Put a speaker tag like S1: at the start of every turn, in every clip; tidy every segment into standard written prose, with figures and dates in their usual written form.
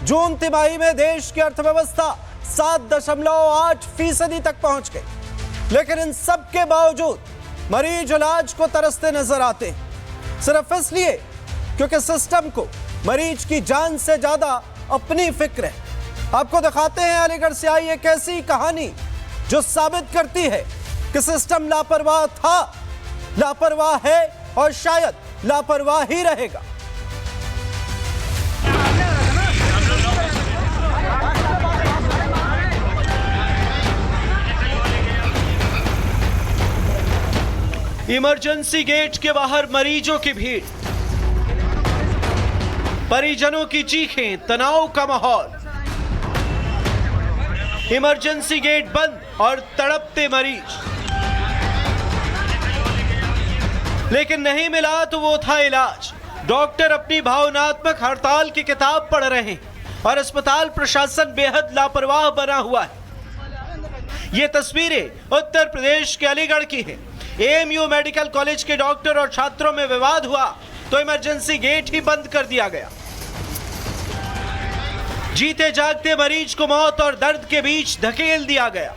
S1: जून तिमाही में देश की अर्थव्यवस्था 7.8% तक पहुंच गई, लेकिन इन सब के बावजूद मरीज इलाज को तरसते नजर आते हैं, सिर्फ इसलिए क्योंकि सिस्टम को मरीज की जान से ज्यादा अपनी फिक्र है। आपको दिखाते हैं अलीगढ़ से आई एक ऐसी कहानी जो साबित करती है कि सिस्टम लापरवाह था, लापरवाह है और शायद लापरवाह ही रहेगा। इमरजेंसी गेट के बाहर मरीजों की भीड़, परिजनों की चीखें, तनाव का माहौल। इमरजेंसी गेट बंद और तड़पते मरीज, लेकिन नहीं मिला तो वो था इलाज। डॉक्टर अपनी भावनात्मक हड़ताल की किताब पढ़ रहे हैं और अस्पताल प्रशासन बेहद लापरवाह बना हुआ है। ये तस्वीरें उत्तर प्रदेश के अलीगढ़ की हैं। एएमयू मेडिकल कॉलेज के डॉक्टर और छात्रों में विवाद हुआ तो इमरजेंसी गेट ही बंद कर दिया गया। जीते जागते मरीज को मौत और दर्द के बीच धकेल दिया गया।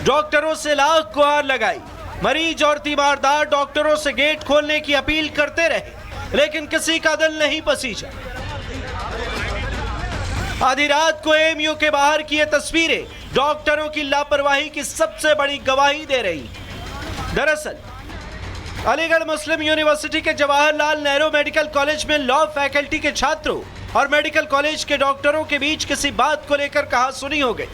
S1: डॉक्टरों से लाख गुहार लगाई। मरीज और तीमारदार डॉक्टरों से गेट खोलने की अपील करते रहे, लेकिन किसी का दिल नहीं पसीजा। आधी रात को एएमयू के बाहर की ये तस्वीरें डॉक्टरों की लापरवाही की सबसे बड़ी गवाही दे रही। दरअसल अलीगढ़ मुस्लिम यूनिवर्सिटी के जवाहरलाल नेहरू मेडिकल कॉलेज में लॉ फैकल्टी के छात्रों और मेडिकल कॉलेज के डॉक्टरों के बीच किसी बात को लेकर कहासुनी हो गई,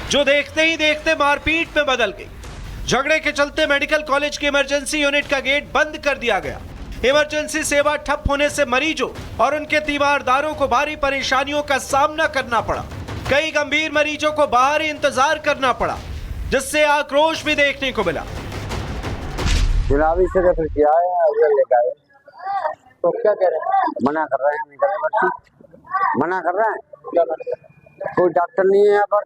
S1: जो देखते ही देखते मारपीट में बदल गई। झगड़े के चलते मेडिकल कॉलेज के इमरजेंसी यूनिट का गेट बंद कर दिया गया। इमरजेंसी सेवा ठप होने से मरीजों और उनके तीमारदारों को भारी परेशानियों का सामना करना पड़ा। कई गंभीर मरीजों को बाहर ही इंतजार करना पड़ा, जिससे आक्रोश भी देखने को मिला।
S2: गुलाबी से रेफर किया है, अगर लेकर आए तो क्या कह रहे हैं? मना कर रहे हैं, निकलने बच्ची मना कर रहे हैं। कोई डॉक्टर नहीं है यहाँ पर,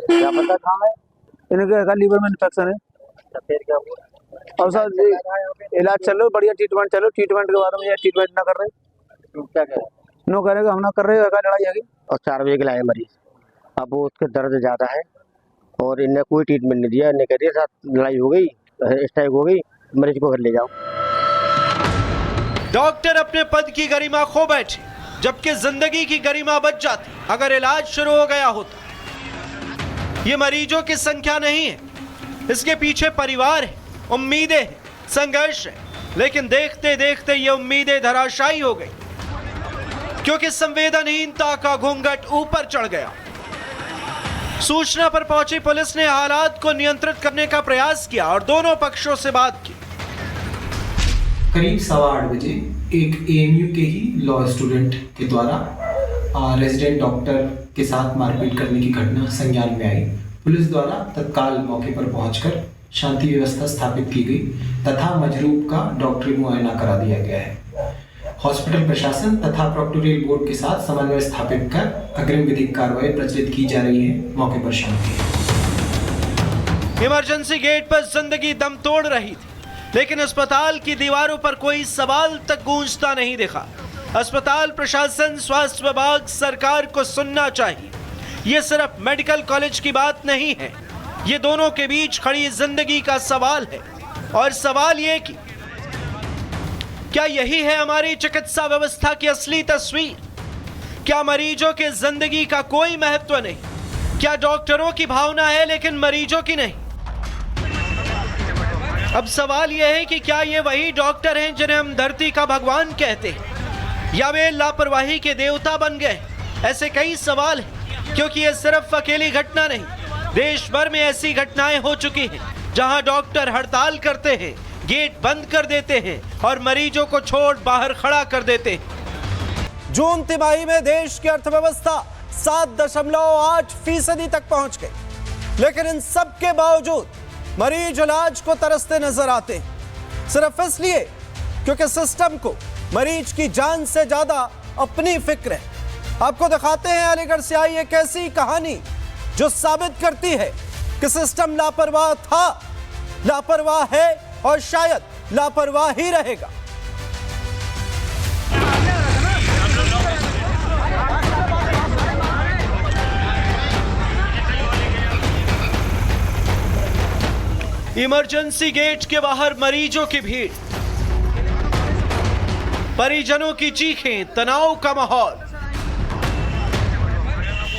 S2: क्या पता कहाँ है।
S3: इनके लीवर में इन्फेक्शन है।
S2: फिर क्या हुआ?
S3: और सर इलाज चलो, बढ़िया ट्रीटमेंट चलो, ट्रीटमेंट के बाद में ये ट्रीटमेंट ना कर रहे।
S2: क्या कह रहे हैं?
S3: नो करेगा, हम ना कर रहे, लड़ाई आगे।
S2: और 4 बजे के लाए मरीज, अब वो उसके दर्द ज्यादा है और इन्हें कोई ट्रीटमेंट नहीं दिया। इन्हें कह दिया साथ लड़ाई हो गई, स्ट्राइक हो गई, मरीज को घर ले जाओ।
S1: डॉक्टर अपने पद की गरिमा खो बैठे, जबकि जिंदगी की गरिमा बच जाती अगर इलाज शुरू हो गया होता। ये मरीजों की संख्या नहीं है, इसके पीछे परिवार है, उम्मीदें हैं, संघर्ष है। लेकिन देखते देखते ये उम्मीदें धराशायी हो गई, क्योंकि संवेदनहीनता का घूंघट ऊपर चढ़ गया। सूचना पर पहुंची पुलिस ने हालात को नियंत्रित करने का प्रयास किया और दोनों पक्षों से बात की।
S4: करीब 8:15 बजे एक एएमयू के ही लॉ स्टूडेंट के द्वारा रेजिडेंट डॉक्टर के साथ मारपीट करने की घटना संज्ञान में आई। पुलिस द्वारा तत्काल मौके पर पहुंचकर शांति व्यवस्था स्थापित की गई तथा मजरूब का डॉक्टरी मुआयना करा दिया गया है। हॉस्पिटल प्रशासन तथा प्रोक्टोरियल बोर्ड के साथ समन्वय स्थापित कर अग्रिम विधिक कार्रवाई प्रचलित की जा रही है। मौके पर शांति है।
S1: इमरजेंसी गेट पर जिंदगी दम तोड़ रही थी, लेकिन अस्पताल की दीवारों पर कोई सवाल तक गूंजता नहीं दिखा। अस्पताल प्रशासन, स्वास्थ्य विभाग, सरकार को सुनना चाहिए। ये सिर्फ मेडिकल कॉलेज की बात नहीं है, ये दोनों के बीच खड़ी जिंदगी का सवाल है। और सवाल ये कि क्या यही है हमारी चिकित्सा व्यवस्था की असली तस्वीर? क्या मरीजों के जिंदगी का कोई महत्व नहीं? क्या डॉक्टरों की भावना है लेकिन मरीजों की नहीं? अब सवाल यह है कि क्या ये वही डॉक्टर हैं जिन्हें हम धरती का भगवान कहते हैं, या वे लापरवाही के देवता बन गए? ऐसे कई सवाल हैं, क्योंकि ये सिर्फ अकेली घटना नहीं, देश भर में ऐसी घटनाएं हो चुकी हैं जहां डॉक्टर हड़ताल करते हैं, गेट बंद कर देते हैं और मरीजों को छोड़ बाहर खड़ा कर देते हैं। जून तिमाही में देश की अर्थव्यवस्था 7.8% तक पहुंच गई, लेकिन इन सब के बावजूद मरीज इलाज को तरसते नजर आते हैं, सिर्फ इसलिए क्योंकि सिस्टम को मरीज की जान से ज्यादा अपनी फिक्र है। आपको दिखाते हैं अलीगढ़ से आई एक ऐसी कहानी जो साबित करती है कि सिस्टम लापरवाह था, लापरवाह है और शायद लापरवाह ही रहेगा। इमरजेंसी गेट के बाहर मरीजों की भीड़, परिजनों की चीखें, तनाव का माहौल।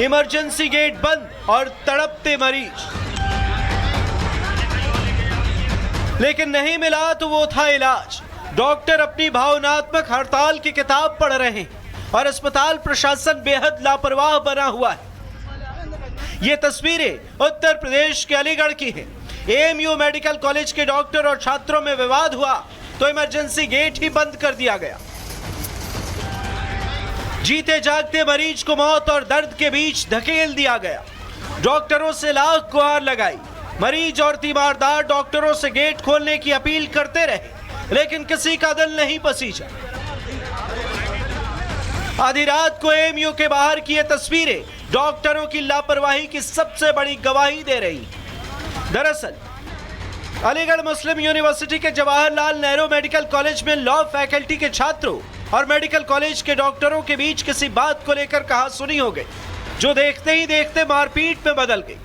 S1: इमरजेंसी गेट बंद और तड़पते मरीज, लेकिन नहीं मिला तो वो था इलाज। डॉक्टर अपनी भावनात्मक हड़ताल की किताब पढ़ रहे हैं और अस्पताल प्रशासन बेहद लापरवाह बना हुआ है। ये तस्वीरें उत्तर प्रदेश के अलीगढ़ की हैं। एएमयू मेडिकल कॉलेज के डॉक्टर और छात्रों में विवाद हुआ तो इमरजेंसी गेट ही बंद कर दिया गया। जीते जागते मरीज को मौत और दर्द के बीच धकेल दिया गया। डॉक्टरों से लाख गुहार लगाई। मरीज और तीमारदार डॉक्टरों से गेट खोलने की अपील करते रहे, लेकिन किसी का दिल नहीं पसीजा। आधी रात को एएमयू के बाहर की ये तस्वीरें डॉक्टरों की लापरवाही की सबसे बड़ी गवाही दे रही। दरअसल अलीगढ़ मुस्लिम यूनिवर्सिटी के जवाहरलाल नेहरू मेडिकल कॉलेज में लॉ फैकल्टी के छात्रों और मेडिकल कॉलेज के डॉक्टरों के बीच किसी बात को लेकर कहासुनी हो गई, जो देखते ही देखते मारपीट में बदल गई।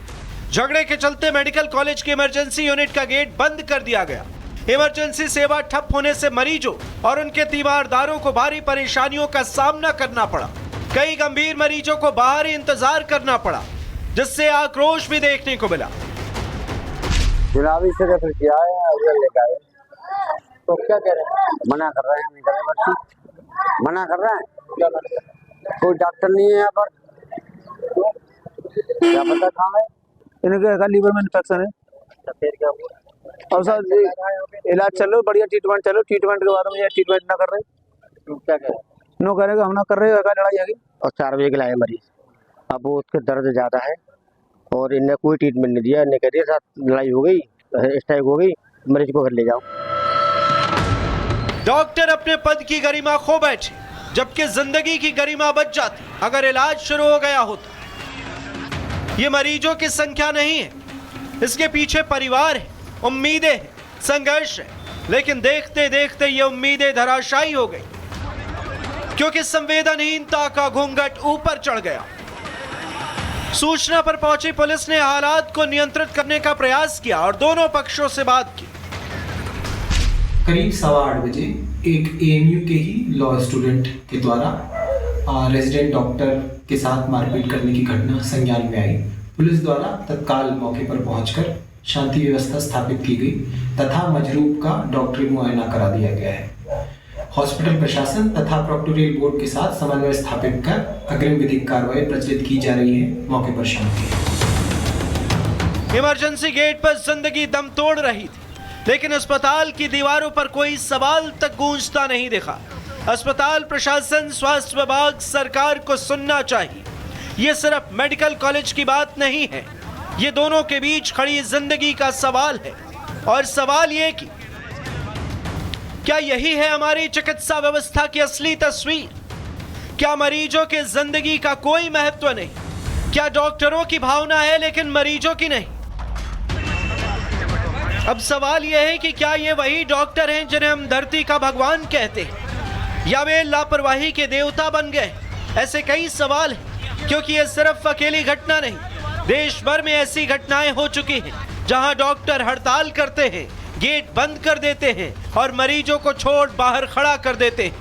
S1: झगड़े के चलते मेडिकल कॉलेज के इमरजेंसी यूनिट का गेट बंद कर दिया गया। इमरजेंसी सेवा ठप होने से मरीजों और उनके तीमारदारों को भारी परेशानियों का सामना करना पड़ा। कई गंभीर मरीजों को बाहर ही इंतजार करना पड़ा, जिससे आक्रोश भी देखने को मिला।
S2: चुनावी से रेफर किया है, अगर लेकर आए तो क्या कह रहे हैं? मना कर रहे हैं, नहीं कर रहे बच्ची, मना कर रहे हैं। कोई डॉक्टर नहीं है यहाँ पर, क्या पता कहाँ है।
S3: इनके लीवर में इन्फेक्शन है।
S2: फिर क्या
S3: और सर इलाज चलो, बढ़िया ट्रीटमेंट चलो। ट्रीटमेंट के बारे में ये ट्रीटमेंट ना कर रहे,
S2: क्या कह रहे हैं?
S3: नो करेगा, हम ना कर रहे, लड़ाई आगे।
S2: और 4 बजे के लाए मरीज, अब वो उसके दर्द ज्यादा है और इनने कोई ट्रीटमेंट नहीं दिया। इन्हें कह दिया साथ लड़ाई हो गई, स्ट्राइक हो गई, मरीज को घर ले जाओ।
S1: डॉक्टर अपने पद की गरिमा खो बैठे, जबकि जिंदगी की गरिमा बच जाती अगर इलाज शुरू हो गया होता। ये मरीजों की संख्या नहीं है, इसके पीछे परिवार है, उम्मीदें हैं, संघर्ष है। लेकिन देखते देखते ये उम्मीदें धराशायी हो गई, क्योंकि संवेदनहीनता का घूंघट ऊपर चढ़ गया। सूचना पर पहुंची पुलिस ने हालात को नियंत्रित करने का प्रयास किया और दोनों पक्षों से बात की।
S4: करीब 8:15 बजे एक एएमयू के ही लॉ स्टूडेंट के द्वारा रेजिडेंट डॉक्टर के साथ मारपीट करने की घटना संज्ञान में आई। पुलिस द्वारा तत्काल मौके पर पहुंचकर शांति व्यवस्था स्थापित की गई तथा मजरूब का डॉक्टरी मुआयना करा दिया गया है। हॉस्पिटल प्रशासन तथा प्रोक्टोरियल बोर्ड के साथ समन्वय स्थापित कर अग्रिम विधिक कार्रवाई प्रचलित की जा रही है। मौके पर शांति।
S1: इमरजेंसी गेट पर जिंदगी दम तोड़ रही थी, लेकिन अस्पताल की दीवारों पर कोई सवाल तक गूंजता नहीं दिखा। अस्पताल प्रशासन, स्वास्थ्य विभाग, सरकार को सुनना चाहिए। ये सिर्फ मेडिकल कॉलेज की बात नहीं है, ये दोनों के बीच खड़ी जिंदगी का सवाल है। और सवाल ये कि क्या यही है हमारी चिकित्सा व्यवस्था की असली तस्वीर? क्या मरीजों के जिंदगी का कोई महत्व नहीं? क्या डॉक्टरों की भावना है लेकिन मरीजों की नहीं? अब सवाल यह है कि क्या ये वही डॉक्टर हैं जिन्हें हम धरती का भगवान कहते हैं, या वे लापरवाही के देवता बन गए? ऐसे कई सवाल हैं, क्योंकि ये सिर्फ अकेली घटना नहीं, देश भर में ऐसी घटनाएं हो चुकी हैं जहां डॉक्टर हड़ताल करते हैं, गेट बंद कर देते हैं और मरीजों को छोड़ बाहर खड़ा कर देते हैं।